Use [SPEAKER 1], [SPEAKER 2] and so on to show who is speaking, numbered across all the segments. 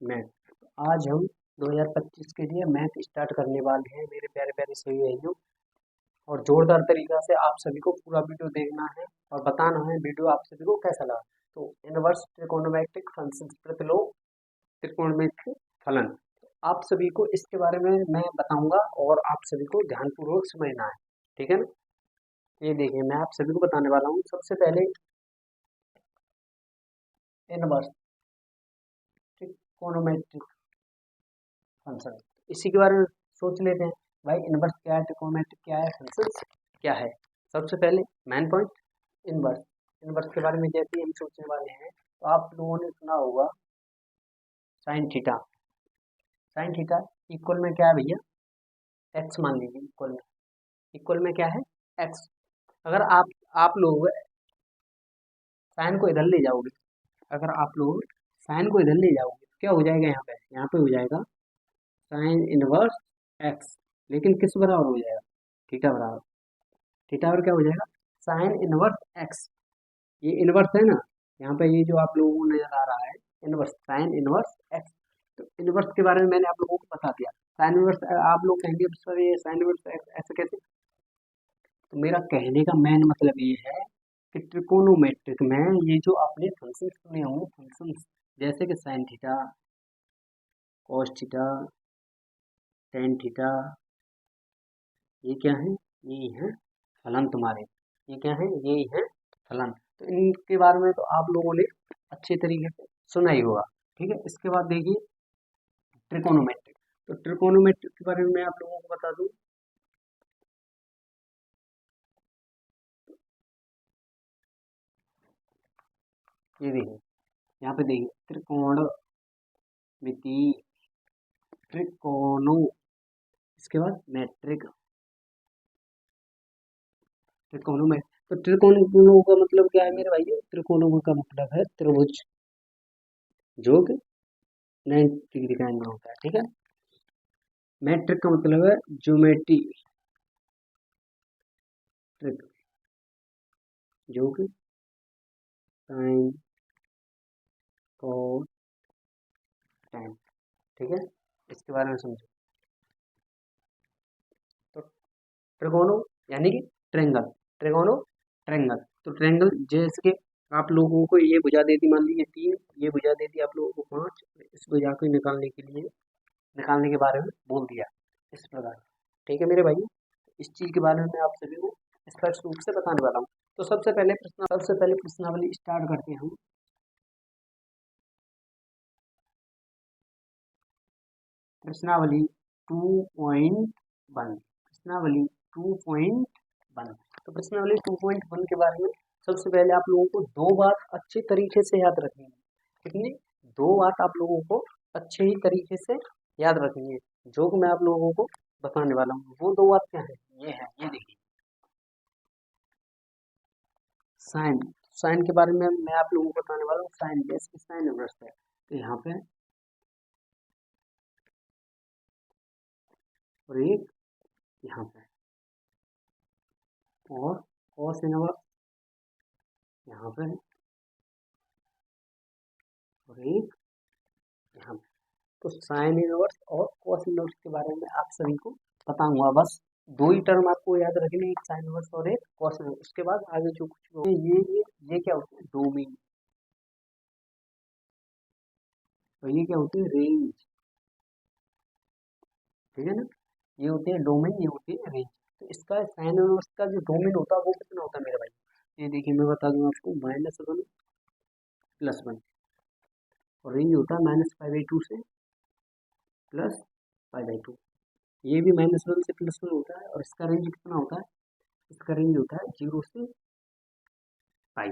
[SPEAKER 1] Math. आज हम 2025 के लिए मैथ स्टार्ट करने वाले हैं मेरे प्यारे प्यारे सभी भाइयों। और जोरदार तरीका से आप सभी को पूरा वीडियो देखना है और बताना है वीडियो आप सभी को कैसा लगा। तो इनवर्स ट्रिकोनोमेट्रिक फंक्शन, प्रतिलोम त्रिकोणमिति फलन, आप सभी को इसके बारे में मैं बताऊंगा और आप सभी को ध्यानपूर्वक समझना है। ठीक है ना। ये देखिए मैं आप सभी को बताने वाला हूँ। सबसे पहले इनवर्स ट्रिकोनोमेट्रिक फंक्शन, इसी के बारे में सोच लेते हैं। भाई इनवर्स क्या है, ट्रिकोनोमेट्रिक क्या है, फंक्शंस क्या है। सबसे पहले मेन पॉइंट इनवर्स। इनवर्स के बारे में जैसे ही हम सोचने वाले हैं तो आप लोगों ने सुना होगा sine theta. Sine theta equal में क्या है भैया, एक्स मान लीजिए। इक्वल में क्या है, एक्स। अगर आप लोग साइन को इधर ले जाओगे, अगर आप लोग साइन को इधर ले जाओगे तो क्या हो जाएगा, यहाँ पे हो जाएगा साइन इनवर्स एक्स। लेकिन किस बराबर हो जाएगा, थीटा बराबर। थीटा और क्या हो जाएगा, साइन इनवर्स एक्स। ये इनवर्स है ना, यहाँ पे ये जो आप लोगों को नजर आ रहा है इनवर्स, साइन इनवर्स एक्स। तो इनवर्स के बारे में मैंने आप लोगों को बता दिया। साइन इनवर्स, आप लोग कहेंगे सर ये साइन इनवर्स एक्स ऐसे कैसे। तो मेरा कहने का मेन मतलब ये है कि ट्रिकोनोमेट्रिक में ये जो आपने फंक्शन सुने होंगे, फंक्शन जैसे कि sign theta, cos theta, tan theta, ये क्या है, ये है फलन तुम्हारे। ये क्या है, ये है फलन। तो इनके बारे में तो आप लोगों ने अच्छे तरीके से सुना ही होगा। ठीक है। इसके बाद देखिए ट्रिकोनोमेट्रिक। तो ट्रिकोनोमेट्रिक के बारे में मैं आप लोगों को बता दूं। ये देखिए यहाँ पे देखिए त्रिकोणमिति, त्रिकोणो, इसके बाद मैट्रिक, त्रिकोणों में। तो त्रिकोणों का मतलब क्या है मेरे भाई, त्रिकोणों का मतलब है त्रिभुज जो कि 90 डिग्री का एंगल होता है। ठीक है। मैट्रिक का मतलब है ज्योमेट्री ट्रिक, जो कि साइन कॉस टेन। ठीक है। इसके बारे में समझो। तो त्रिकोणों यानी कि ट्रेंगल, त्रिकोणों ट्रेंगल। तो ट्रेंगल जैसे कि आप लोगों को ये भुजा दे दी, मान लीजिए 3, ये भुजा दे दी आप लोगों को 5, इस भुजा को निकालने के लिए, निकालने के बारे में बोल दिया इस प्रकार। ठीक है मेरे भाई। इस चीज के बारे में मैं आप सभी को स्पष्ट रूप से बताने वाला हूँ। तो सबसे पहले प्रश्नावली स्टार्ट करते हैं हम। प्रश्नावली 2.1, प्रश्नावली 2.1। तो प्रश्नावली 2.1 के बारे में सबसे पहले आप लोगों को दो बात अच्छे तरीके से याद रखनी है। कितनी, दो बात आप लोगों को अच्छे ही तरीके से याद रखनी है, जो कि मैं आप लोगों को बताने वाला हूँ। वो दो बात क्या है, ये है, ये देखिए साइन। साइन के बारे में मैं आप लोगों को बताने वाला हूँ। साइन जैसे साइन इनवर्स है तो यहाँ पे, और एक यहाँ पे, और कॉस इनवर्स यहाँ पे, और एक यहाँ पे। तो साइन इनवर्स और कॉस इनवर्स के बारे में आप सभी को बताऊंगा। बस दो ही टर्म आपको याद रखने हैं, एक साइन इनवर्स और एक कॉस इनवर्स। उसके बाद आगे जो कुछ भी होगा, ये क्या होता है, डोमेन। और ये क्या होती है, रेंज। ठीक है ना। ये होते हैं डोमेन, ये होती है रेंज। तो इसका साइन इनवर्स का जो डोमेन होता है वो कितना होता है मेरे भाई, ये देखिए मैं बता दूं आपको, -1 +1। और रेंज होता है -π/2 से +π/2। ये भी -1 से +1 होता है। और इसका रेंज कितना होता है, इसका रेंज होता है 0 से पाई।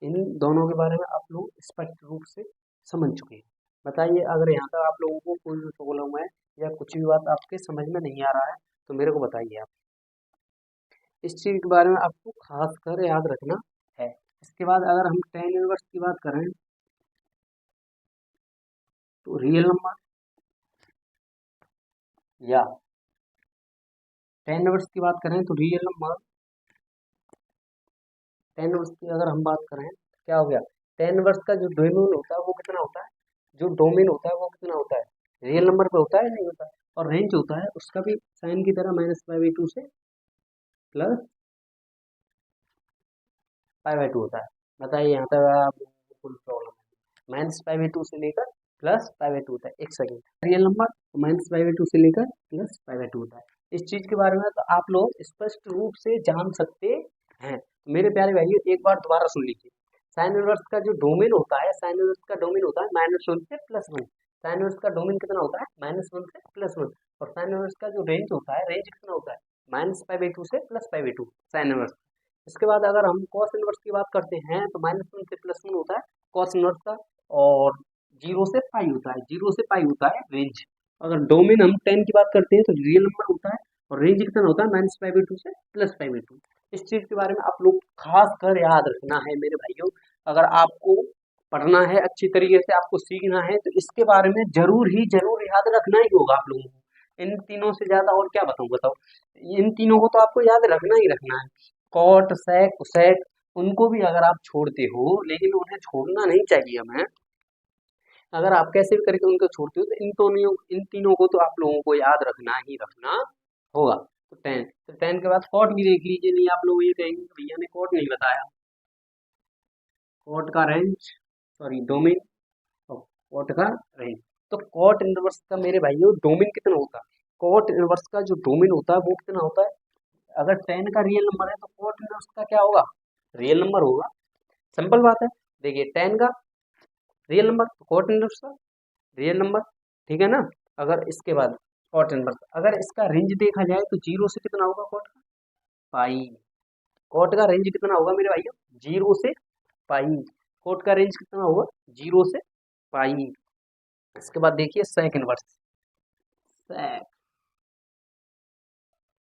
[SPEAKER 1] इन दोनों के बारे में आप लोग स्पष्ट रूप से समझ चुके हैं। बताइए अगर यहाँ तक आप लोगों को कोई भी प्रॉब्लम है या कुछ भी बात आपके समझ में नहीं आ रहा है तो मेरे को बताइए आप। इस चीज के बारे में आपको खास कर याद रखना है। इसके बाद अगर हम टेन इनवर्स की बात करें तो रियल नंबर, या टेन इनवर्स की बात करें तो रियल नंबर, टेन इनवर्स की अगर हम बात करें तो क्या हो गया, टेन इनवर्स का जो डोमेन होता है वो कितना होता है, जो डोमेन होता है वो कितना होता है, रियल नंबर पे होता है नहीं होता, और रेंज होता है उसका भी साइन की तरह -π/2 से प्लस π/2 होता है। बताइए यहाँ तक आप फुल प्रॉब्लम -π/2 से लेकर +π/2 होता है। एक सेकेंड, रियल नंबर -π/2 से लेकर +π/2 होता है। इस चीज के बारे में तो आप लोग स्पष्ट रूप से जान सकते हैं। मेरे प्यारे भाइयों एक बार दोबारा सुन लीजिए, साइन इनवर्स का जो डोमेन होता है, साइन इनवर्स का डोमेन होता है -1 से +1। साइन इनवर्स का डोमेन कितना होता है, -1 से +1। और साइन इनवर्स का जो रेंज होता है, रेंज कितना होता है, -π/2 से +π/2 साइन इनवर्स। इसके बाद अगर हम कॉस इनवर्स की बात करते हैं तो -1 से +1 होता है कॉस इनवर्स का, और 0 से पाई होता है, 0 से पाई होता है रेंज। अगर डोमेन हम 10 की बात करते हैं तो रियल नंबर होता है, और रेंज कितना होता है -π/2 से +π/2। इस चीज के बारे में आप लोग खास कर याद रखना है मेरे भाइयों। अगर आपको पढ़ना है अच्छी तरीके से, आपको सीखना है, तो इसके बारे में जरूर ही जरूर याद रखना ही होगा आप लोगों को। इन तीनों से ज्यादा और क्या बताऊं, बताओ। इन तीनों को तो आपको याद रखना ही रखना है। कॉट सेक कोसेक उनको भी अगर आप छोड़ते हो, लेकिन उन्हें छोड़ना नहीं चाहिए हमें, अगर आप कैसे भी करके उनको छोड़ते हो तो इन तीनों को तो आप लोगों को याद रखना ही रखना होगा। तो 10, तो 10 के बाद कॉट भी देख लीजिए। नहीं आप लोग ये कहेंगे कि भैया ने कॉट नहीं बताया, कॉट का रेंज, सॉरी डोमेन, और कॉट का रेंज। तो कॉट इनवर्स का मेरे भाइयों डोमेन कितना होता है, कॉट इनवर्स का जो डोमेन होता है वो कितना होता है। अगर 10 का रियल नंबर है तो कॉट इनवर्स का क्या होगा, रियल नंबर होगा। सिंपल बात है। देखिए 10 का रियल नंबर तो कॉट इनवर्स का रियल नंबर, ठीक है ना। अगर इसके बाद कॉट इनवर्स, अगर इसका रेंज देखा जाए तो 0 से कितना होगा कॉट का, पाई। कॉट का रेंज कितना होगा मेरे भाइयों, 0 से पाई। कॉट का रेंज कितना होगा, 0 से पाई। इसके बाद देखिए सेक इनवर्स, सेक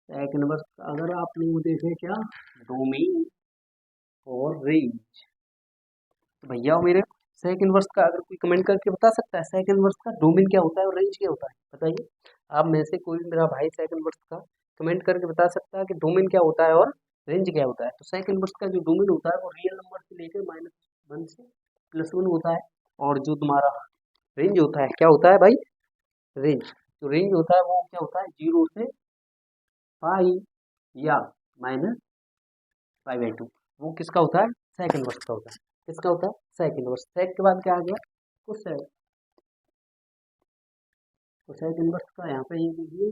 [SPEAKER 1] सेक इनवर्स अगर आप लोग देखें क्या, डोमेन और रेंज, तो भैया मेरे सेक इनवर्स का अगर कोई कमेंट करके बता सकता है सेक इनवर्स का डोमेन क्या होता है और रेंज क्या होता है, बताइए। आप में से कोई मेरा भाई सेक इनवर्स का कमेंट करके बता सकता है कि डोमेन क्या होता है और रेंज क्या होता है। तो सेक इनवर्स का जो डोमेन होता है वो रियल नंबर से लेकर -1 से +1 होता है, और जो तुम्हारा रेंज होता है क्या होता है भाई, रेंज। जो रेंज होता है वो क्या होता है, 0 से पाई या -π/2। वो किसका होता है, सेक इनवर्स का होता है। किसका होता है, सेक इनवर्स। सेक के बाद क्या आ गया, कोसेक। कोसेक इनवर्स का यहाँ पे ये लीजिए,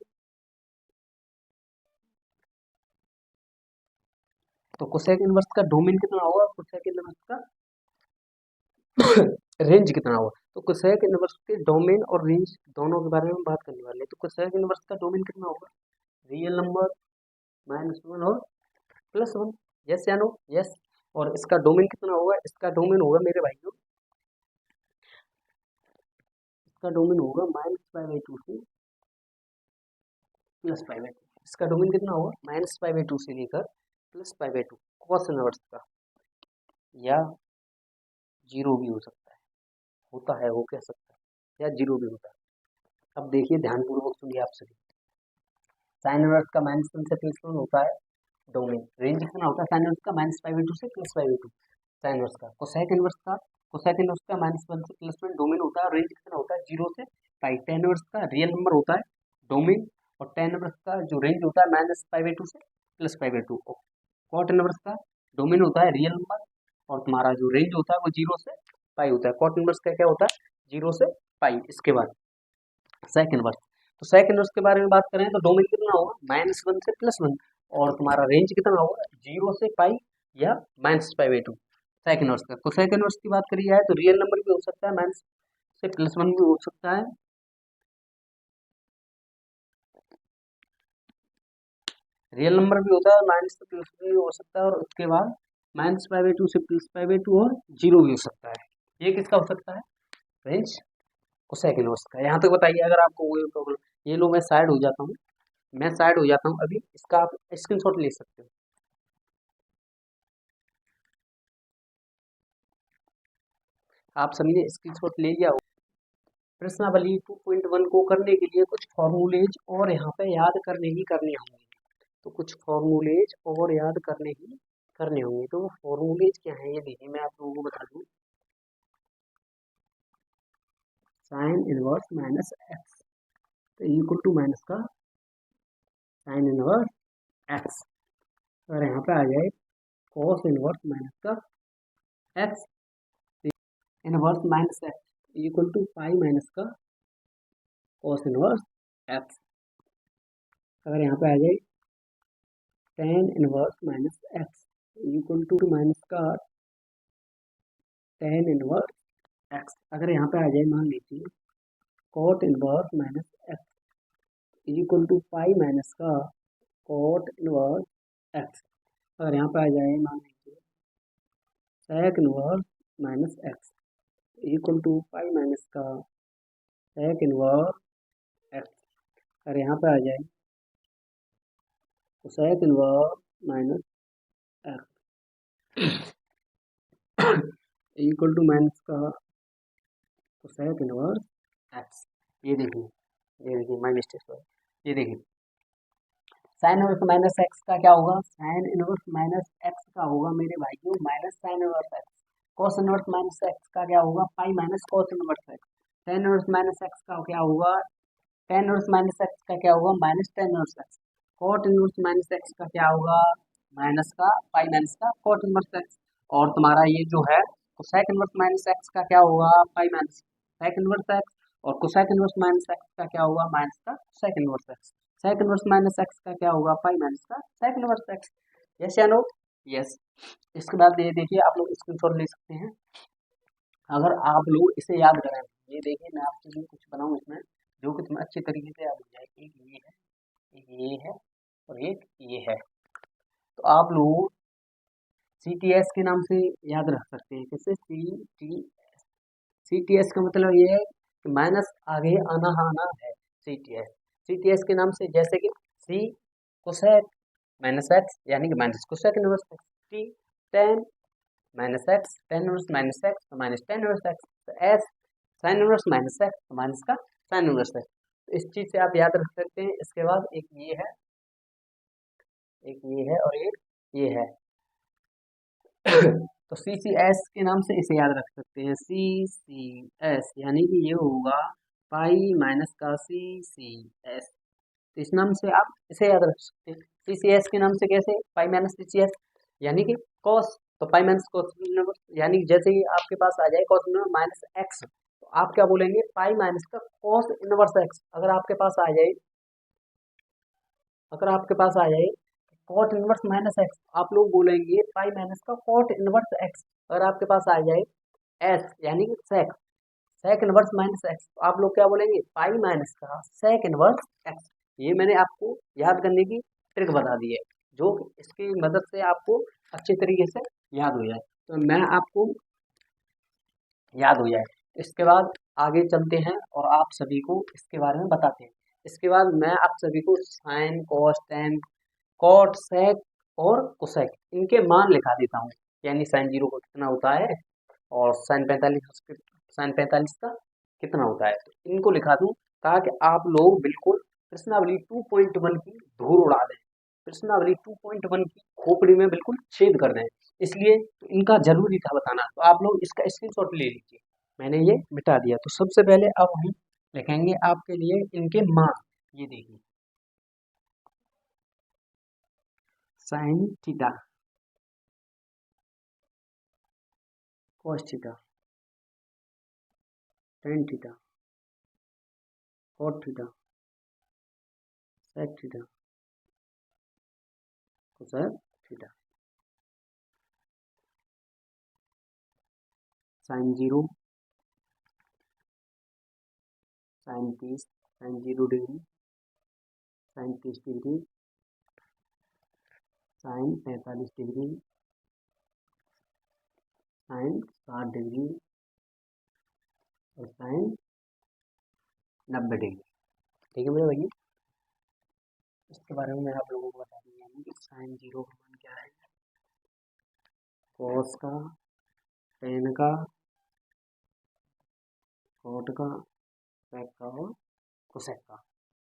[SPEAKER 1] तो कोसेक इनवर्स का डोमेन कितना होगा, कोसेक इनवर्स का रेंज कितना होगा। तो कोसेक इनवर्स के डोमेन और रेंज दोनों के बारे में बात करने वाले हैं। तो कोसेक इनवर्स का डोमेन कितना होगा, रियल नंबर -1 और +1। यस या नो, यस। और इसका डोमेन कितना होगा, इसका डोमेन होगा मेरे भाइयों, इसका डोमेन होगा -π/2 से +π/2। इसका डोमेन कितना होगा, -π/2 से लेकर +π/2। कॉस इनवर्स का, या 0 भी हो सकता है, होता है वो कह सकता है, या 0 भी होता है। अब देखिए ध्यानपूर्वक सुनिए आप सभी। साइन इनवर्स का -1 से +1 होता है डोमेन, रेंज कितना होता है साइन इनवर्स का, -π/2 से +π/2 साइन इनवर्स का। कोसेक इनवर्स का, कोसेक इनवर्स का -1 से +1 डोमेन होता है, रेंज कितना होता है 0 से पाई। tan इनवर्स का रियल नंबर होता है डोमेन, और tan इनवर्स का जो रेंज होता है -π/2 से +π/2। कॉट इनवर्स का डोमेन होता है रियल नंबर, और तुम्हारा जो रेंज होता है वो 0 से पाई होता है। कॉट इनवर्स का क्या होता है, 0 से पाई। इसके बाद सेक इनवर्स, तो सेक इनवर्स के बारे में बात करें तो डोमेन कितना होगा, -1 से +1, और तुम्हारा रेंज कितना होगा 0 से पाई या -π/2 सेक इनवर्स का। तो सेक इनवर्स की बात करी जाए तो रियल नंबर भी हो सकता है, माइनस से +1 भी हो सकता है, रियल नंबर भी होता है, माइनस से +1 भी हो सकता है, और उसके बाद -π/2 से +π/2 और 0 भी हो सकता है। ये किसका हो सकता है, रेंज कोसेक इनवर्स का। यहाँ तक बताइए अगर आपको कोई प्रॉब्लम। ये लो मैं साइड हो जाता हूँ, मैं साइड हो जाता हूँ अभी, इसका आप स्क्रीनशॉट ले सकते हो। आप सभी ने स्क्रीनशॉट ले लिया हो। प्रश्नावली 2.1 को करने के लिए कुछ फॉर्मूलेज और यहाँ पे याद करने ही करने होंगे। तो कुछ फॉर्मूलेज और याद करने ही करने होंगे। तो वो फॉर्मूलेज क्या है ये देखिए, मैं आप लोगों को बता दूं। साइन इनवर्स माइनस एक्स, तो इक्वल टू माइनस का साइन इनवर्स एक्स। अगर यहाँ पे आ जाए कॉस इनवर्स माइनस का x inverse minus x equal to pi minus का कॉस इनवर्स एक्स। अगर यहाँ पे आ जाए tan inverse minus x equal to minus का टेन इनवर्स एक्स। अगर यहाँ पे आ जाए मान लीजिए cot inverse minus x equal to pi minus का कॉट इनवर्स एक्स। अगर यहाँ पे आ जाए मान लीजिए sec inverse minus x equal to pi minus का सेक इनवर्स एक्स। अगर यहाँ पे आ जाए तो sec inverse minus x equal to minus का कोसेक इनवर्स एक्स। ये देखिए माई मिस्टेक है। ये देखिए साइन इनवर्स माइनस एक्स का क्या होगा, साइन इनवर्स माइनस एक्स का होगा मेरे भाइयों minus sign inverse x. Cos inverse minus x का क्या होगा, pi minus cos inverse x. Ten inverse minus x का क्या होगा, टेन इनवर्स माइनस एक्स का क्या होगा, minus tan inverse x. Cot inverse minus x का क्या होगा, माइनस का पाई माइनस का कॉट इनवर्स एक्स। और तुम्हारा ये जो है कोसेक इनवर्स माइनस एक्स का क्या होगा, pi minus sec inverse x. और कोसेक इनवर्स माइनस एक्स का क्या होगा, माइनस का sec inverse x. Sec inverse minus x का क्या होगा, पाई माइनस का सेक इनवर्स एक्स। यस या नो, यस। इसके बाद ये देखिए आप लोग स्क्रीनशॉट ले सकते हैं अगर आप लोग इसे याद करें। ये देखिए मैं आपके लिए कुछ बनाऊं इसमें जो कि तुम्हें अच्छे तरीके से याद हो जाए। एक ये है, एक ये है और एक ये है। तो आप लोग CTS के नाम से याद रख सकते हैं। किससे, CTS का मतलब ये है कि माइनस आगे आना है CTS। CTS के नाम से जैसे कि C कोसेक माइनस एक्स यानी कि minus cosec inverse x, T ten minus x ten inverse minus x तो माइनस टेन इनवर्स एक्स, तो S sign inverse minus x तो माइनस का साइन इनवर्स एक्स। तो इस चीज से आप याद रख सकते हैं। इसके बाद एक ये है, एक ये है और एक ये है तो CCS के नाम से इसे याद रख सकते हैं। CCS यानी कि ये होगा पाई माइनस का CCS। तो इस नाम से आप इसे याद रख सकते हैं। CCS के नाम से कैसे, पाई माइनस CCS यानी कि कॉस, तो पाई माइनस कॉस यानी कि जैसे ही आपके पास आ जाए कॉस माइनस एक्स तो आप क्या बोलेंगे, पाई माइनस का कॉस इनवर्स एक्स। अगर आपके पास आ जाए, अगर आपके पास आ जाए कॉट इनवर्स माइनस एक्स, आप लोग बोलेंगे पाई माइनस का कॉट इनवर्स एक्स। अगर आपके पास आ जाए एस यानी कि सेक, सेक इनवर्स माइनस एक्स, तो आप लोग क्या बोलेंगे, पाई माइनस का सेक इनवर्स एक्स। ये मैंने आपको याद करने की ट्रिक बता दी है जो इसकी मदद से आपको अच्छे तरीके से याद हो जाए, तो मैं आपको याद हो जाए। इसके बाद आगे चलते हैं और आप सभी को इसके बारे में बताते हैं। इसके बाद मैं आप सभी को sine cos tan cot sec और कोसेक इनके मान लिखा देता हूँ। यानी साइन 0 का कितना होता है और साइन 45 का कितना होता है, तो इनको लिखा दूँ ताकि आप लोग बिल्कुल प्रश्नावली 2.1 की धूल उड़ा दें, प्रश्नावली 2.1 की खोपड़ी में बिल्कुल छेद कर दें। इसलिए तो इनका जरूरी था बताना, तो आप लोग इसका स्क्रीनशॉट ले लीजिए। मैंने ये मिटा दिया। तो सबसे पहले अब हम लिखेंगे आपके लिए इनके मान। ये देखिए sine theta, cos theta, tan theta, cot theta, sec theta, cosec theta. Sine 0, sine 30, sine 0 degree, sine 30 degree, sine 45 degree, sine 60 degree और साइन 90 डिग्री। ठीक है मेरे भैया, इसके बारे में मैं आप लोगों को बता दूंगा। यानी कि साइन 0 का मान क्या है, कॉस का, टेन का, कॉट का, सेक का और कोसेक का।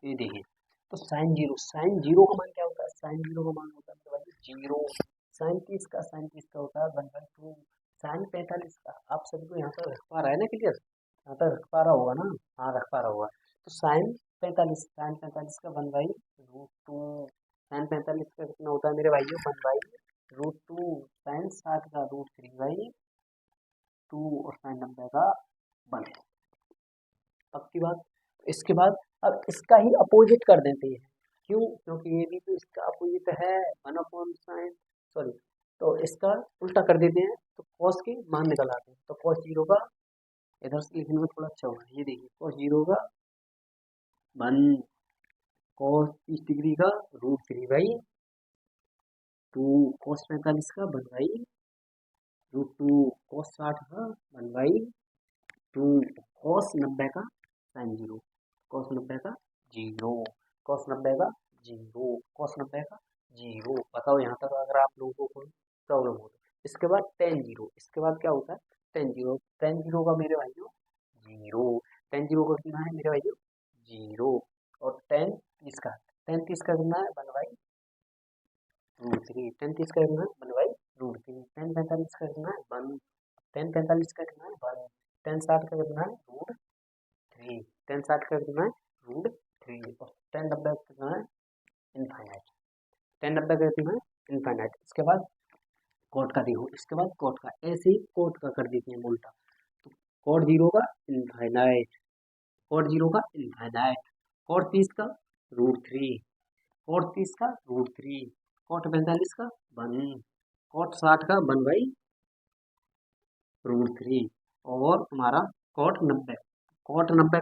[SPEAKER 1] ये देखिए तो साइन 0, साइन 0 का मान क्या होता है, साइन 0 का मान होता है मेरे भाई 0। साइन 30 का, साइन 30 का होता है 1/2। साइन 45 का आप सभी को यहाँ पर रख पा रहा है ना क्लियर। यहाँ तक रख पा रहा होगा ना? हाँ, रख पा रहा होगा। तो साइन 45 का 1/√2। साइन 45 का कितना होता है मेरे भाइयों? 1/√2। साइन 60 का √3/2 और साइन 90 का 1। अब की बात, इसके बाद अब इसका ही अपोजिट कर देते हैं। क्यों? क्योंकि ये भी तो इसका अपोजिट है, 1/sin, सॉरी, तो इसका उल्टा कर देते हैं, तो कॉस के मान निकल आते हैं। तो कॉस 0 का, इधर से लिखने में थोड़ा अच्छा होगा, ये देखिए कॉस 0 का 1, कॉस 30 डिग्री का √3/2, कॉस 45 का 1/√2, कॉस 60 का 1/2, कॉस 90 का साइन 0, कॉस 90 का 0, कॉस 90 का 0, कॉस 90 का 0। बताओ यहाँ तक अगर आप लोगों को कोई प्रॉब्लम हो तो। इसके बाद टेन 0, इसके बाद क्या होता है? टेन जीरो का मेरे भाइयों 0, टेन 0 का कितना है मेरे भाइयों? 0। और टेन तीस का कितना है? 1/√3। टेन तीस का कितना है? 1/√3। टेन 45 का कितना है? 1। टेन 45 का कितना है? 1। टेन 60 का कितना है? √3। टेन 60 का कितना है? √3। और टेन 90 का कितना है? इनफाइनाइट। टेन 90 का कितना है? इनफाइनाइट। इसके बाद कॉट का देखो, इसके बाद कॉट का, ऐसे ही कॉट का कर देते हैं उल्टा। तो कॉट 0 का इनफाइनाइट, कॉट 0 का इनफाइनाइट, कॉट 30 का √3, कॉट 30 का √3, कॉट 45 का 1, कॉट 60 का 1/√3, और तुम्हारा कॉट 90। कॉट 90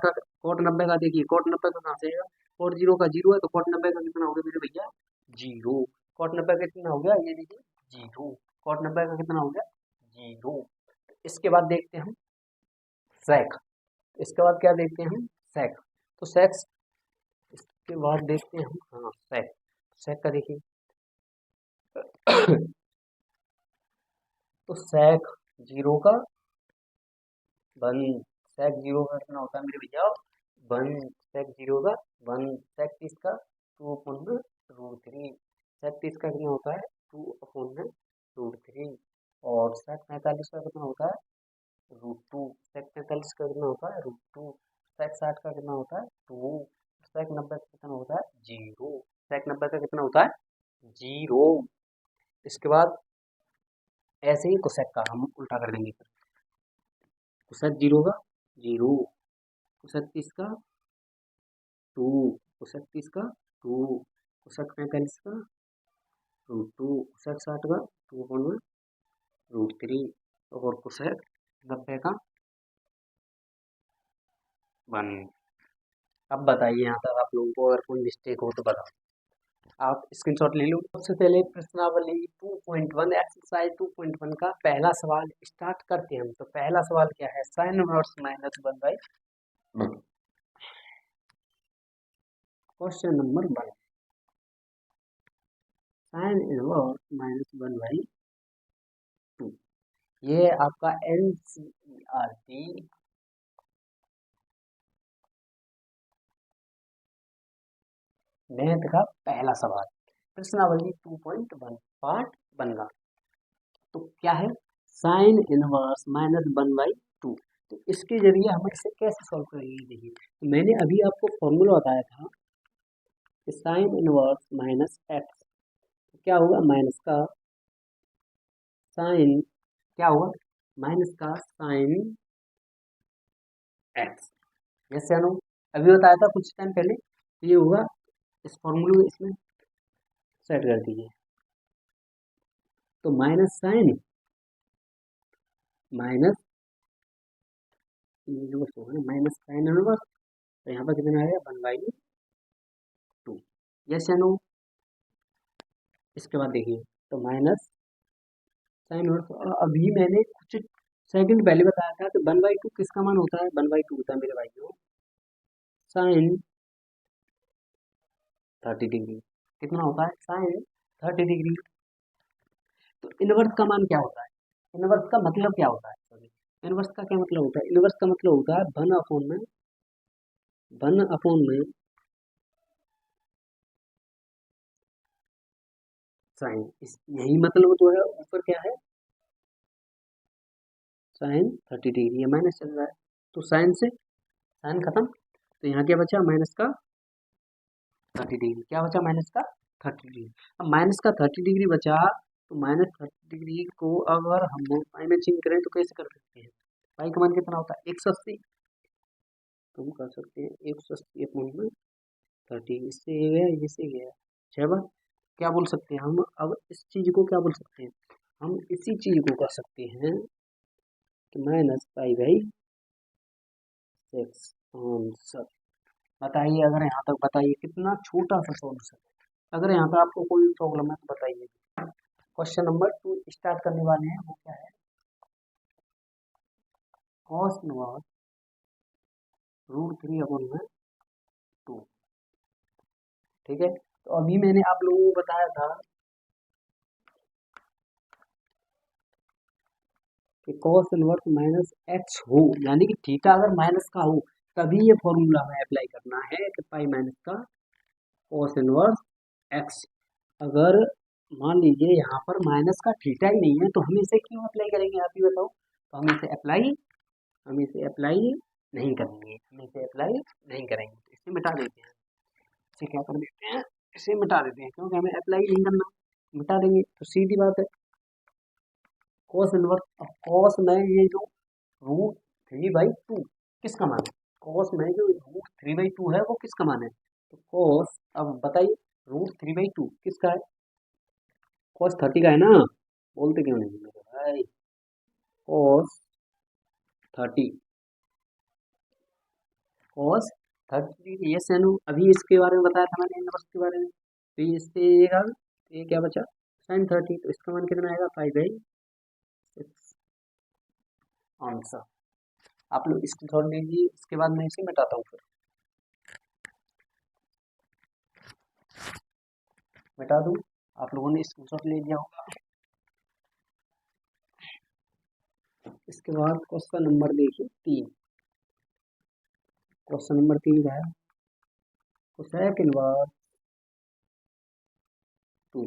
[SPEAKER 1] का देखिए, कॉट 90 का कहाँ से आएगा? कॉट 0 का 0 है, तो कॉट 90 का कितना हो गया मेरे भैया? 0। कॉट 90 का कितना हो गया? ये देखिए 0। कॉट 90 का कितना हो गया? 0। इसके बाद देखते हैं हम सेक। इसके बाद क्या देखते हैं हम? सेक। तो सेक्स, इसके बाद देखते हैं हम, हाँ सेक। सेक का देखिए तो सेक 0 का 1, सेक 0 का कितना होता है मेरे भैया? 1। सेक 0 का 1। सेक 30 का 2/√3। सेक 30 का कितना होता है? 2/√3। और सेक 45 का कितना होता है? √2। सेक 45 का कितना होता है? √2। सेक 60 का कितना होता है? 2। सेक 90 का कितना होता है? 0। सेक 90 का कितना होता है? 0। इसके बाद ऐसे ही कोसेक का हम उल्टा कर देंगे। कोसेक 0 का 0, कोसेक 30 का 2, कोसेक 30 का 2, कोसेक 45 का √2, कोसेक 60 का 2/√3, और कोसेक 90 का 1। अब बताइए यहाँ तक आप लोगों को अगर कोई मिस्टेक हो तो बताओ, आप स्क्रीनशॉट ले लो। सबसे पहले प्रश्नावली 2.1 एक्सरसाइज 2.1 का पहला सवाल स्टार्ट करते हैं हम। तो पहला सवाल क्या है? Sine inverse -1/, question number 1, sine inverse -1/2। ये आपका NCERT मैथ का पहला सवाल, प्रश्नावली 2.1 पार्ट 1 का। तो क्या है? Sine inverse -1/2। तो इसके जरिए हम इसे कैसे सॉल्व करेंगे? देखिए, तो मैंने अभी आपको फॉर्मूला बताया था कि साइन इनवर्स माइनस एक्स, क्या होगा? माइनस का साइन, क्या होगा? माइनस का साइन एक्स। यस या नो? अभी बताया था कुछ टाइम पहले, ये होगा। इस फॉर्मूले को इसमें सेट कर दीजिए। तो माइनस साइन माइनस इनवर्स होगा ना, माइनस साइन इनवर्स, तो यहाँ पर कितना आएगा? 1/2। यस या नो? इसके बाद देखिए, तो माइनस साइन इनवर्स, अभी मैंने कुछ सेकंड पहले बताया था कि 1/2 किसका मान होता है? 1/2 होता है मेरे भाइयों साइन 30 डिग्री। कितना होता है? Sign 30 degree. तो इनवर्स का मान क्या होता है? इनवर्स का मतलब क्या होता है? सॉरी, इनवर्स का क्या मतलब होता है? इनवर्स का मतलब होता है 1/में साइन। इस यही मतलब तो है। ऊपर क्या है? साइन 30 डिग्री, माइनस चल रहा है। तो साइन से साइन खत्म, तो यहाँ क्या बचा माइनस का 30 डिग्री। क्या बचा माइनस का 30 डिग्री। अब माइनस का 30 डिग्री बचा, तो माइनस 30 डिग्री को अगर हम पाई में चेंज करें तो कैसे कर सकते हैं? पाई का मान कितना होता है 180, तो हम कर सकते हैं 180 अपॉन में 30, इससे ये गया इससे गया 6 बार। क्या बोल सकते हैं हम अब इस चीज को, क्या बोल सकते हैं हम इसी चीज को कर सकते हैं कि माइनस पाई बाई 6 आंसर। बताइए अगर यहाँ तक, बताइए कितना छोटा सा सॉल्यूशन है। अगर यहाँ पे आपको कोई प्रॉब्लम है तो बताइए। क्वेश्चन नंबर 2 स्टार्ट करने वाले हैं, वो क्या है cos इनवर्स √3 अपॉन में 2। ठीक है, तो अभी मैंने आप लोगों को बताया था कि cos इनवर्स माइनस एक्स हो, यानी कि थीटा अगर माइनस का हो तभी ये फॉर्मूला हमें अप्लाई करना है कि पाई माइनस का cos इनवर्स एक्स। अगर मान लीजिए यहाँ पर माइनस का थीटा ही नहीं है तो हम इसे क्यों अप्लाई करेंगे, आप ही बताओ। तो हम इसे अप्लाई नहीं करेंगे, हम इसे अप्लाई नहीं करेंगे, तो इसे मिटा देते हैं। इसे क्या कर देते हैं, इसे मिटा देते हैं, क्योंकि हमें अप्लाई नहीं करना, मिटा देंगे तो सीधी बात है। कॉस इनवर्स, अब कॉस में ये जो √3/2 किसका मान है, कॉस में जो √3/2 है वो किसका मान है, तो कॉस, अब बताइए √3/2 किसका है, कॉस 30 का है ना, बोलते क्यों नहीं मेरे भाई, कॉस 30, कॉस 30, ये सेनु अभी इसके बारे में बताया था मैंने इनवर्स के बारे में। तो ये इससे ये क्या बचा साइन 30, तो इसका मान कितना आएगा 5/6 आंसर। आप लोग इसकी थोड़ी लीजिए, इसके बाद मैं इसे मिटाता हूँ, फिर मिटा दूँ, आप लोगों ने स्क्रीनशॉट ले लिया होगा। इसके बाद क्वेश्चन नंबर देखिए 3, क्वेश्चन नंबर 3 का है कोसेक इनवर्स 2।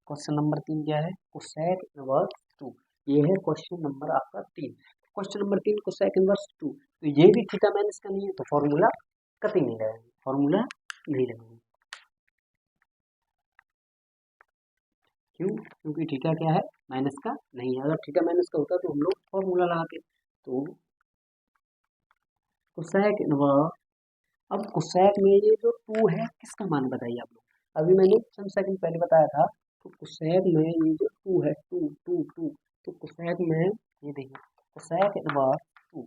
[SPEAKER 1] क्वेश्चन नंबर 3 क्या है, कोसेक इनवर्स 2। ये है क्वेश्चन नंबर आपका 3। क्वेश्चन नंबर 3 कोसेक इनवर्स 2, तो ये भी थीटा माइनस का नहीं है, तो फॉर्मूला कतई नहीं लगाएंगे, फॉर्मूला नहीं लगाएंगे। क्यों, क्योंकि थीटा क्या है माइनस का नहीं है। अगर थीटा माइनस का होता तो हम लोग फॉर्मूला लगाते। तो कोसेक इनवर्स, अब कोसेक में ये जो 2 है किसका मान बताइए आप लोग। अभी मैंने चंद सेकंड पहले बताया था, तो कोसेक में ये जो 2 है, 2 तो कोसेक में ये देखिए कोसेक इनवर्स 2,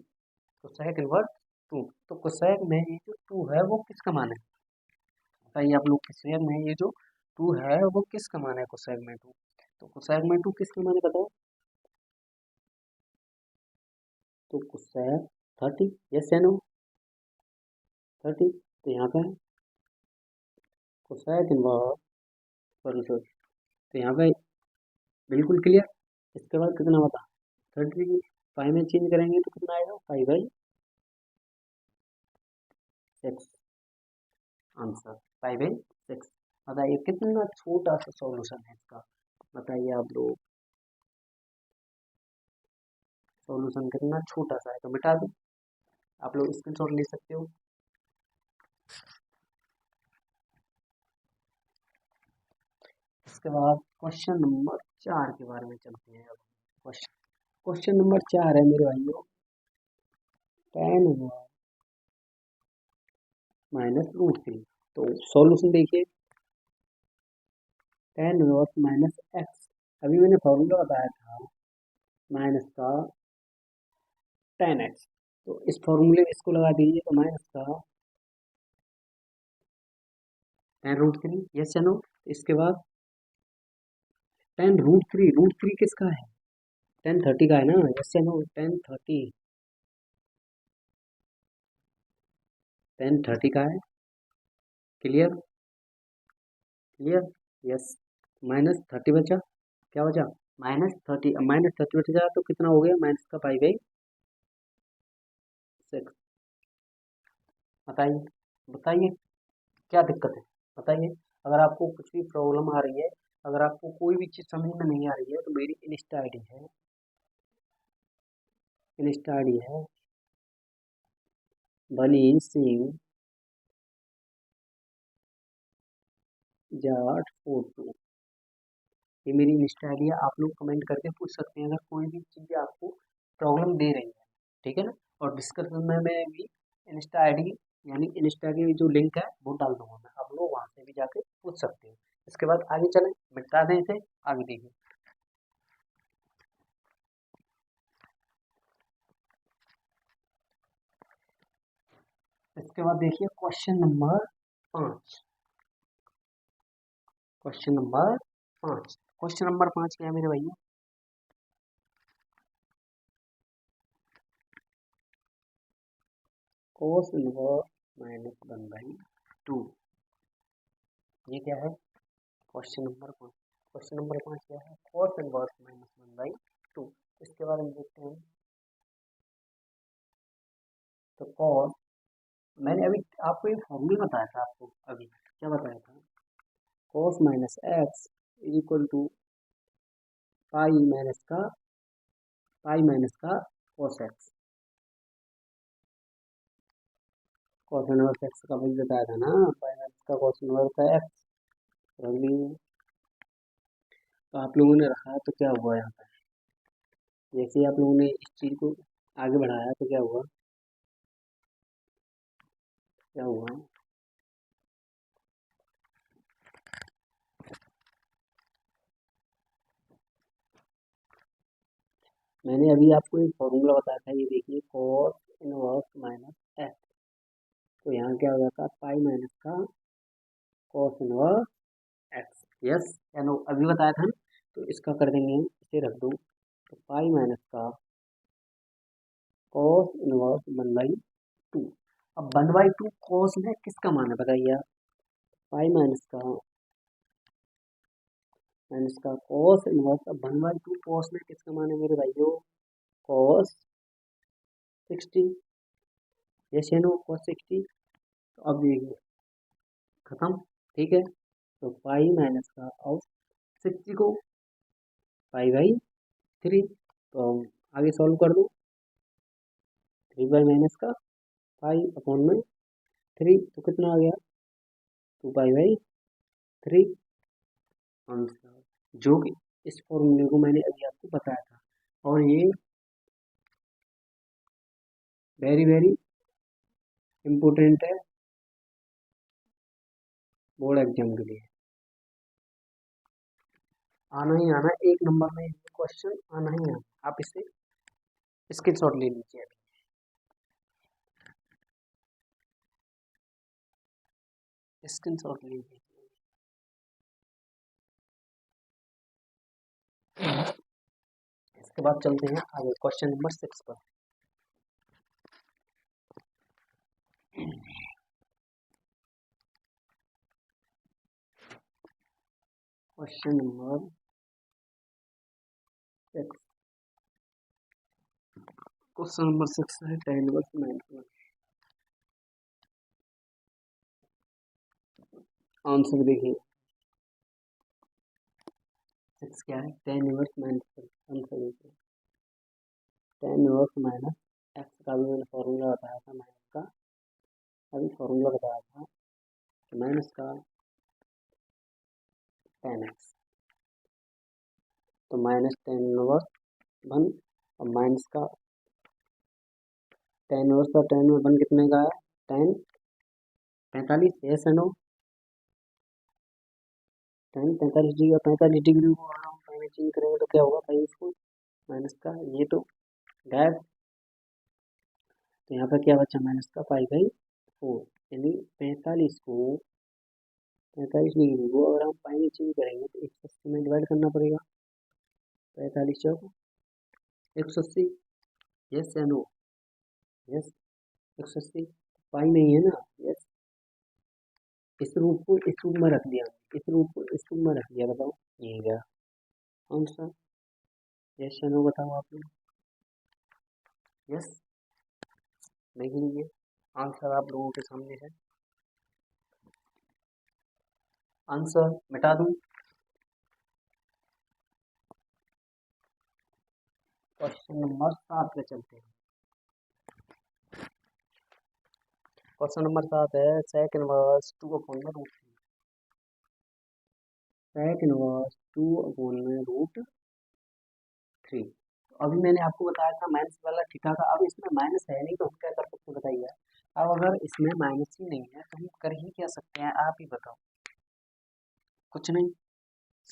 [SPEAKER 1] कोसेक इनवर्स 2, तो कोसेक में ये जो 2 है वो किसका मान है बताइए आप लोग। कोसेक में ये जो 2 है वो किसका मान है, कोसेक में 2, तो कोसेक में 2 किसका मान है बताओ। तो कोसेक 30, यस या नो 30, तो यहाँ पे कोसेक इनवर्स, सॉरी, तो यहाँ पे बिल्कुल क्लियर। इसके बाद कितना बता 30, पाई में चेंज करेंगे तो कितना आएगा 5/6 आंसर, 5/6। बताइए कितना छोटा सा सॉल्यूशन है इसका, बताइए आप लोग, सॉल्यूशन कितना छोटा सा है। तो मिटा दो, आप लोग स्क्रीनशॉट ले सकते हो। इसके बाद क्वेश्चन नंबर 4 के बारे में चलते हैं। अब क्वेश्चन नंबर 4 है मेरे भाइयों, tan -√3। तो सॉल्यूशन देखिए, tan -x, अभी मैंने फॉर्मूला बताया था माइनस का tan x, तो इस फॉर्मूले में इसको लगा दीजिए, तो माइनस का tan√3, यस या नो। इसके बाद tan√3, किसका है, tan 30 का है ना, यस या नो, tan 30 का है, क्लियर क्लियर, यस। -30 बचा, क्या बचा -30, अब -30 बच जाए तो कितना हो गया माइनस का 5/6। बताइए बताइए क्या दिक्कत है, बताइए। अगर आपको कुछ भी प्रॉब्लम आ रही है, अगर आपको कोई भी चीज़ समझ में नहीं आ रही है, तो मेरी इंस्टा आईडी है, बनी सिंह जाट फोटो, ये मेरी इंस्टा आईडी है, आप लोग कमेंट करके पूछ सकते हैं अगर कोई भी चीज़ आपको प्रॉब्लम दे रही है, ठीक है ना। और डिस्क्रिप्शन में मैं भी इंस्टा आईडी यानी इंस्टा की जो लिंक है वो डाल दूंगा मैं, आप लोग वहाँ से भी जाके पूछ सकते हैं। इसके बाद आगे चलें, मिटा दें इसे, आगे देखिए। इसके बाद देखिए पाँच क्वेश्चन नंबर पाँच क्या है मेरे भैया? Cos inverse minus one by two, ये क्या है? क्वेश्चन नंबर पाँच क्या है? Cos inverse minus one by two. इसके बारे में देखते हैं। तो कॉस, मैंने अभी आपको एक फॉर्मूला बताया था, आपको अभी क्या बताया था? Cos minus x is equal to pi minus का cos x. Cos inverse x का वही बताया था ना, पाई माइनस का कॉस इनवर्स एक्स। रख लीजिए। तो आप लोगों ने रखा तो क्या हुआ यहाँ पर? जैसे ही आप लोगों ने इस चीज़ को आगे बढ़ाया तो क्या हुआ? क्या हुआ? मैंने अभी आपको एक फॉर्मूला बताया था, ये देखिए, कॉस इनवर्स माइनस एक्स। तो यहाँ क्या हो जाता है? पाई माइनस का कॉस इनवर्स एक्स। यस या नो? अभी बताया था ना। तो इसका कर देंगे हम, इसे रख दो। तो पाई माइनस का cos inverse one by two. अब वन बाई टू कॉस में किसका मान है बताइए आप? पाई माइनस का कॉस इनवर्स। अब वन बाई टू कॉस में किसका मान है मेरे भाइयों? कॉस 60। यस या नो? कॉस 60। तो अब देखिए, खत्म, ठीक है। तो पाई माइनस का ऑफ 60 को पाई बाई थ्री। तो हम आगे सॉल्व कर दो। थ्री बाई माइनस का पाई अपॉन में थ्री, तो कितना आ गया? Two pi by three answer, जो कि इस फॉर्मूले को मैंने अभी आपको बताया था। और ये वेरी वेरी इम्पोर्टेंट है बोर्ड एग्जाम के लिए। आना ही आना, एक नंबर में क्वेश्चन आना ही आना। आप इससे स्क्रीनशॉट ले लीजिए अभी, स्क्रीनशॉट ले लीजिए। इसके बाद चलते हैं आगे क्वेश्चन नंबर 6 पर। क्वेश्चन नंबर 6, क्वेश्चन नंबर 6 है tan inverse minus one. Answer देखिए, 6 क्या है? tan inverse minus one. Answer देखिए, tan इनवर्स माइनस एक्स का भी मैंने फॉर्मूला बताया था, माइनस का अभी फॉर्मूला बताया था कि माइनस का tan एक्स। तो माइनस tan इनवर्स वन, और माइनस का tan इनवर्स का tan में वन कितने का है? tan 45। यस या नो? tan 45 डिग्री, और 45 डिग्री को अगर हम पाई में चेंज करेंगे तो क्या होगा? पाई इसको माइनस का, ये तो गायब। तो यहाँ पर क्या बचा? माइनस का पाई बाई फोर, यानी 45 डिग्री को अगर हम पाई में चेंज करेंगे तो 180 में डिवाइड करना पड़ेगा। 45 चौक 180। यस या नो? यस, 180 पाई नहीं है ना। यस, इस रूप को इस रूप में रख दिया, इस रूप को इस रूप में रख दिया, बताओ ये क्या आंसर? यस या नो बताओ आप लोग। यस, देख लीजिए आंसर आप लोगों के सामने है। आंसर मिटा दूं? क्वेश्चन नंबर 7 पे चलते हैं। क्वेश्चन नंबर 7 है sec इनवर्स 2 अपॉन में रूट 3। sec इनवर्स 2 अपॉन में रूट 3। अभी मैंने आपको बताया था माइनस वाला थीटा का, अब इसमें माइनस है नहीं तो हम क्या कर सकते हैं बताइए। अब अगर इसमें माइनस ही नहीं है तो हम कर ही क्या सकते हैं, आप ही बताओ। कुछ नहीं,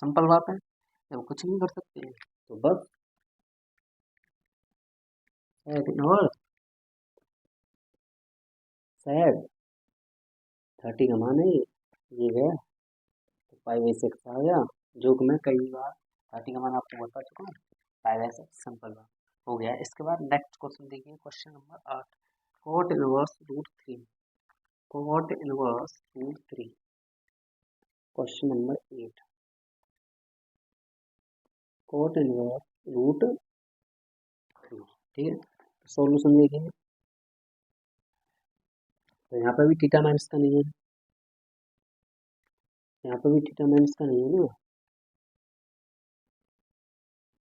[SPEAKER 1] सिंपल बात है, जब कुछ नहीं कर सकते हैं तो बस sec इनवर्स sec 30 का मान है ये गया तो पाई बाई 6 आ गया, जो कि मैं कई बार 30 का मान आपको बता चुका हूँ। पाई बाई 6 सिंपल बात हो गया। इसके बाद नेक्स्ट क्वेश्चन देखिए, question number 8 cot inverse root 3। cot inverse root 3 question number 8 cot inverse root 3। ठीक है, तो सॉल्यूशन देखिए, तो यहाँ पे भी थीटा माइनस का नहीं है, यहाँ पे भी थीटा माइनस का नहीं है ना।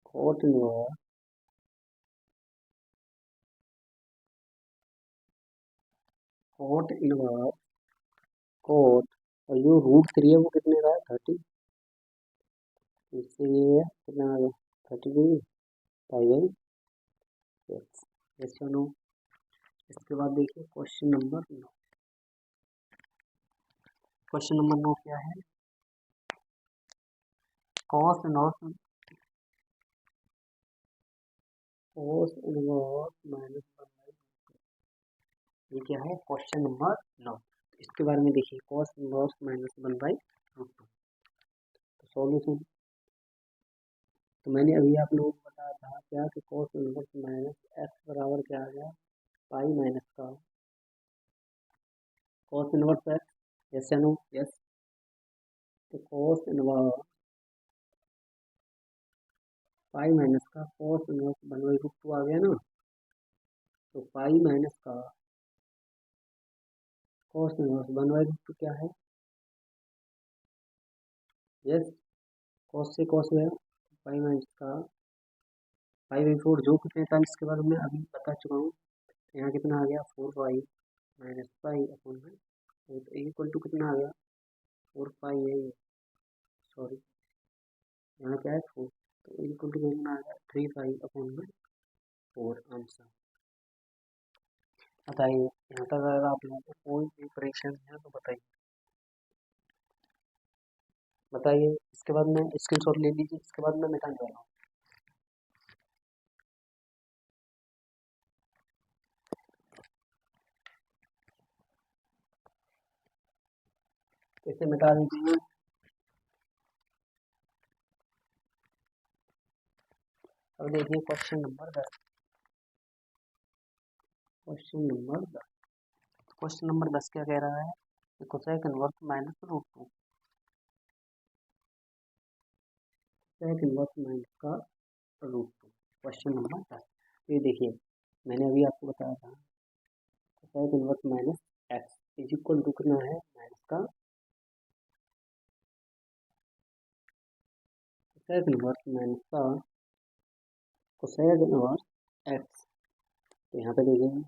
[SPEAKER 1] cot इनवर्स cot और जो रूट 3 है वो कितने का है 30, इससे ये है कितना आ गया 32 पाई बाई 6। यस या नो। इसके बाद देखिए क्वेश्चन नंबर 9। क्वेश्चन नंबर 9 क्या है, cos इनवर्स माइनस 1/, ये क्या है क्वेश्चन नंबर 9। इसके बारे में देखिए, cos इनवर्स माइनस 1/√2। तो सॉल्यूशन, तो मैंने अभी आप लोगों को बताया था क्या कि cos इनवर्स माइनस एक्स बराबर क्या आ गया पाई माइनस का cos इनवर्स एक्स। यस या नो। यस, तो cos इनवर्स पाई माइनस का cos इनवर्स 1/√2 आ गया ना, तो पाई माइनस का cos इनवर्स 1/√2 क्या है। यस, cos से cos गया, पाई माइनस का पाई बाई 4 जो कि 45 के बारे में अभी बता चुका हूँ। तो यहाँ कितना आ गया 4 पाई माइनस पाई अपॉन में, तो इक्वल टू कितना आ गया 4 पाई है, सॉरी यहाँ क्या है 4, तो इक्वल टू कितना आ गया 3 पाई अपॉन में 4 आंसर। बताइए यहाँ तक अगर आप लोगों को कोई भी परेशानी है तो बताइए, बताइए। इसके बाद में स्क्रीनशॉट ले लीजिए, इसके बाद मैं मिटाने वाला हूँ। इसे मिटा दीजिए। अब देखिए question number 10। Question number 10, question number 10 क्या कह रहा है, cosec inverse minus root 2, cosec inverse minus का रूट 2, क्वेश्चन नंबर 10। ये देखिए मैंने अभी आपको बताया था cosec inverse minus x is equal to कितना है माइनस का कोसेक इनवर्स माइनस का कोसेक इनवर्स एक्स। तो यहाँ पे देखिए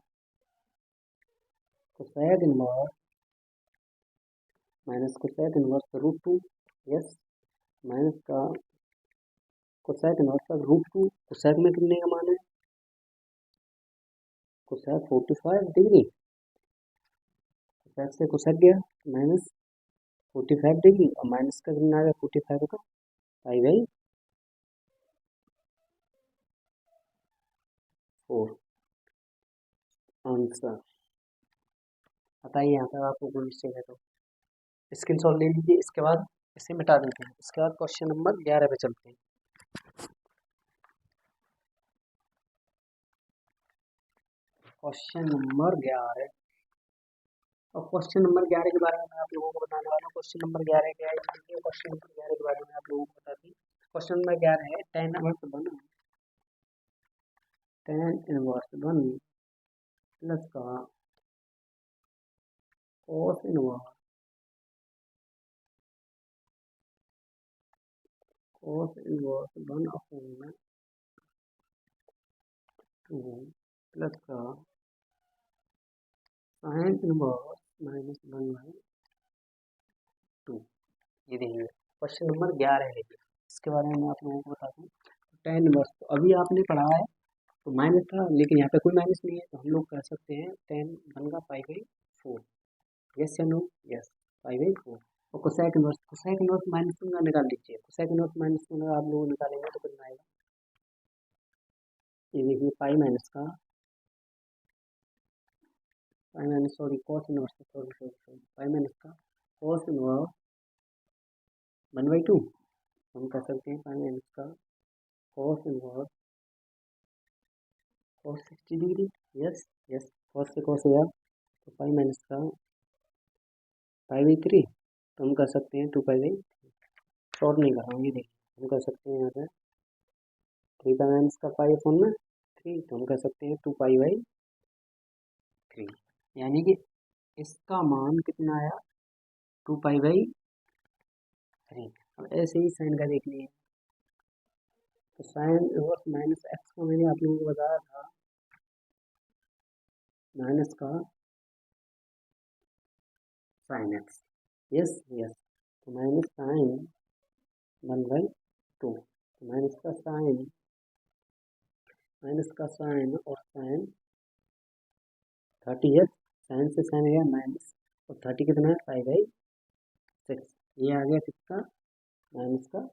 [SPEAKER 1] cosec inverse minus cosec inverse root 2, yes, minus का कोसेक इनवर्स का रूट 2, कोसेक में कितने का मान है कोसेक 45 डिग्री, कोसेक से कोसेक गया माइनस 45 डिग्री और माइनस का कितना आ गया 45 का पाई बाई 4 आंसर। बताइए यहाँ पर आपको कोई मिस्टेक है तो स्क्रीनशॉट ले लीजिए, इसके बाद इसे मिटा देते हैं। इसके बाद क्वेश्चन नंबर 11 पे चलते हैं। क्वेश्चन नंबर 11, और क्वेश्चन नंबर 11 के बारे में मैं आप लोगों को बताने वाला हूँ। क्वेश्चन नंबर 11 क्या है, क्वेश्चन नंबर 11 के बारे में आप लोगों को बताती हूँ। क्वेश्चन नंबर 11 है tan इनवर्स 1 प्लस का cos inverse cos inverse 1 upon में 2 प्लस का साइन इनवर्स -1/2। ये देखिए क्वेश्चन नंबर 11 है। इसके बारे में मैं आप लोगों को बताता हूँ। टेन इनवर्स तो अभी आपने पढ़ा है तो माइनस था, लेकिन यहाँ पे कोई माइनस नहीं है, तो हम लोग कह सकते हैं टेन बनेगा π/4। यस या नो? यस, π/4। और कोसेक इनवर्स माइनस का निकाल लीजिए। कोसेक इनवर्स माइनस का आप लोग निकालेंगे तो कितना आएगा? ये देखिए pi minus sorry cos inverse, पाई माइनस का कॉस इनवर्स 1/2। हम कह सकते हैं पाई माइनस का cos inverse cos 60 degree. Yes yes, cos से कॉस गया तो पाई माइनस का π/3। तो हम कह सकते हैं 2π/3। शॉर्ट नहीं कर रहा हूँ, ये देखिए हम कह सकते हैं यहाँ पे 3π का π/3, तो हम कह सकते हैं 2π/3। यानी कि इसका मान कितना आया? 2π/3। अब ऐसे ही साइन का देख लीजिए, तो साइन इनवर्स माइनस एक्स को मैंने आप लोगों को बताया था माइनस का साइन एक्स। यस यस, तो माइनस साइन 1/2। तो माइनस का साइन और साइन 30 है, साइन से साइन गया माइनस, और 30 कितना है? π/6। ये आ गया किसका? माइनस का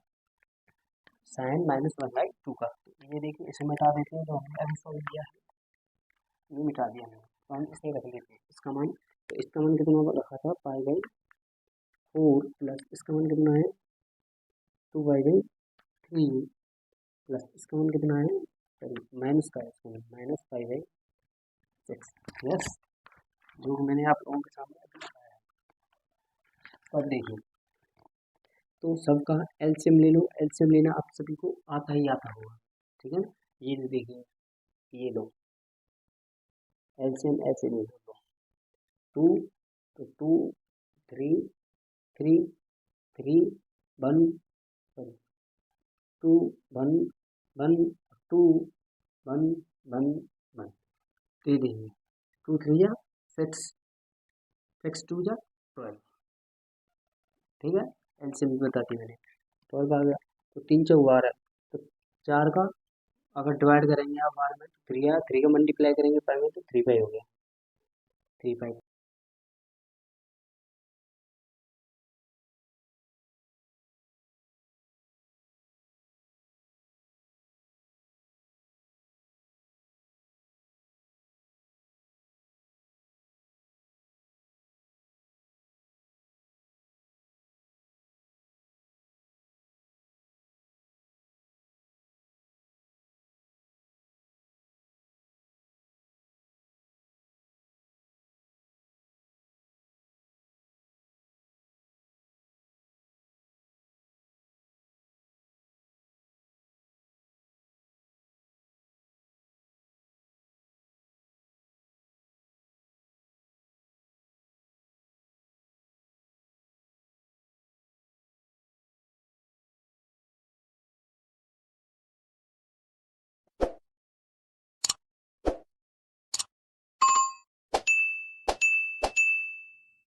[SPEAKER 1] साइन -1/2 का। तो ये देखिए इसे मिटा देते हैं, जो हमने अभी सॉल्व किया है ये मिटा दिया मैंने, तो हम इसे रख लेते हैं इसका मान। तो इसका मान कितना रखा था? π/4 प्लस इसका मान कितना है? 2π/3 प्लस इसका मान कितना है? सॉरी माइनस का है, इसका मान -π/6। यस, जो मैंने आप लोगों के सामने अभी बताया। अब देखिए, तो सबका एलसीएम ले लो। एलसीएम लेना आप सभी को आता ही आता होगा, ठीक है ना? ये देखिए, ये लो एलसीएम ऐसे ले लो, 2 तो 2 3 3 3 1 सॉरी 2 1 1 2 1 1 1। दे देंगे 2 3 या 6 6 2 या 12। ठीक है, एलसीएम बता दी मैंने। 12 आ गया, तो 3 चौक 12, तो 4 का अगर डिवाइड करेंगे आप 12 में तो 3 आया, 3 का मल्टीप्लाई करेंगे 5 में तो 3/5 हो गया, 3/5